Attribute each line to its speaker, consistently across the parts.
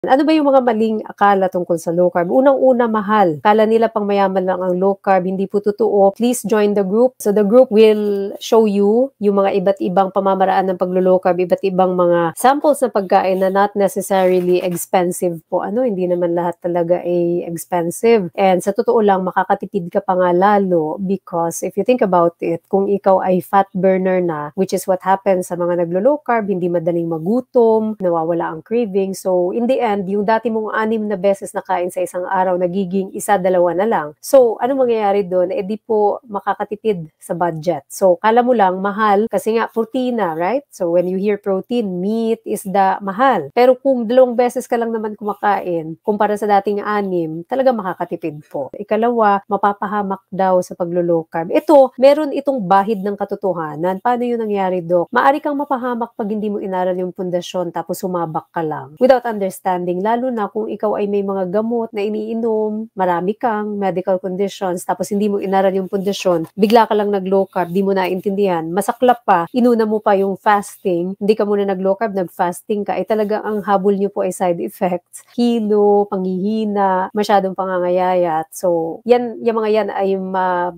Speaker 1: Ano ba yung mga maling akala tungkol sa low carb? Unang-una, mahal. Akala nila pang mayaman lang ang low carb, hindi po totoo. Please join the group. So the group will show you yung mga iba't ibang pamamaraan ng paglo-low carb, iba't ibang mga samples na pagkain na not necessarily expensive po. Hindi naman lahat talaga ay expensive. And sa totoo lang, makakatipid ka pa nga lalo because if you think about it, kung ikaw ay fat burner na, which is what happens sa mga naglo-low carb, hindi madaling magutom, nawawala ang craving. So in the end, yung dati mong 6 na beses na kain sa isang araw, nagiging 1-2 na lang. So, ano mangyayari doon? Di po makakatipid sa budget. So, kala mo lang, mahal, kasi nga, protina, right? So, when you hear protein, meat, isda, mahal. Pero kung 2 beses ka lang naman kumakain, kumpara sa dating 6, talaga makakatipid po. Ikalawa, mapapahamak daw sa paglo-low carb. Ito, meron itong bahid ng katotohanan. Paano yun nangyari, Dok? Maari kang mapahamak pag hindi mo inaral yung pundasyon tapos sumabak ka lang. Without understanding, lalo na kung ikaw ay may mga gamot na iniinom, marami kang medical conditions, tapos hindi mo inaral yung pundasyon, bigla ka lang nag-low carb, di mo naintindihan, masaklap pa, inuna mo pa yung fasting, hindi ka muna nag-low carb, nag-fasting ka, ay talaga ang habol nyo po ay side effects, hilo, panghihina, masyadong pangangayayat. So, yung mga yan ay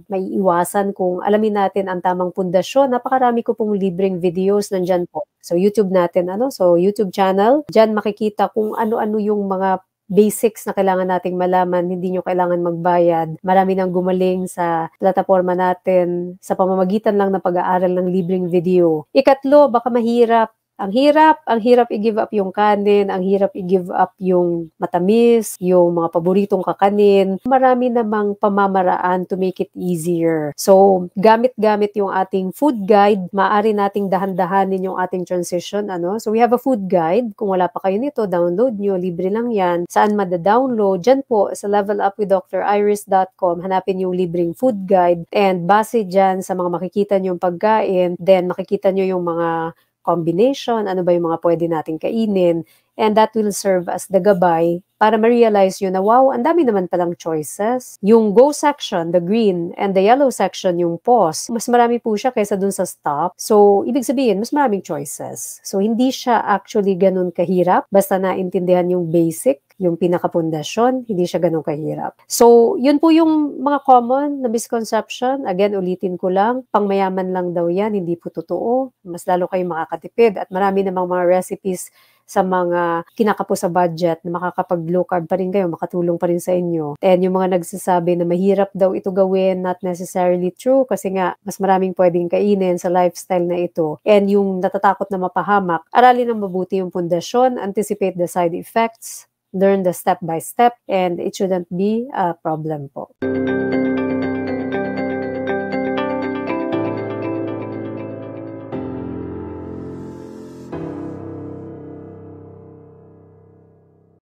Speaker 1: may iwasan kung alamin natin ang tamang pundasyon. Napakarami ko pong libreng videos nandyan po. So, YouTube natin, So, YouTube channel. Diyan makikita kung ano-ano yung mga basics na kailangan nating malaman. Hindi nyo kailangan magbayad. Marami nang gumaling sa plataforma natin sa pamamagitan lang ng pag-aaral ng libreng video. Ikatlo, baka mahirap. Ang hirap i-give up yung kanin, ang hirap i-give up yung matamis, yung mga paboritong kakanin. Marami namang pamamaraan to make it easier. So, gamit-gamit yung ating food guide, maaari nating dahan-dahanin yung ating transition, So, we have a food guide. Kung wala pa kayo nito, download nyo, libre lang yan. Saan mada-download? Diyan po, sa levelupwithdriris.com, hanapin yung libreng food guide and base dyan sa mga makikita nyo yung pagkain, then makikita nyo yung mga combination, ano ba yung mga pwede nating kainin, and that will serve as the gabay para ma-realize yun na wow, ang dami naman palang choices. Yung go section, the green, and the yellow section, yung pause, mas marami po siya kaysa dun sa stop. So, ibig sabihin, mas maraming choices. So, hindi siya actually ganun kahirap, basta naintindihan yung basic, yung pinakapundasyon, hindi siya ganun kahirap. So, yun po yung mga common na misconception. Again, ulitin ko lang, pangmayaman lang daw yan, hindi po totoo. Mas lalo kayong makakatipid at marami namang mga recipes sa mga kinakapos sa budget na makakapag-low carb pa rin kayo, makatulong pa rin sa inyo. And yung mga nagsasabi na mahirap daw ito gawin, not necessarily true kasi nga mas maraming pwedeng kainin sa lifestyle na ito. And yung natatakot na mapahamak, aralin ng mabuti yung pundasyon, anticipate the side effects, learn the step by step, and it shouldn't be a problem po.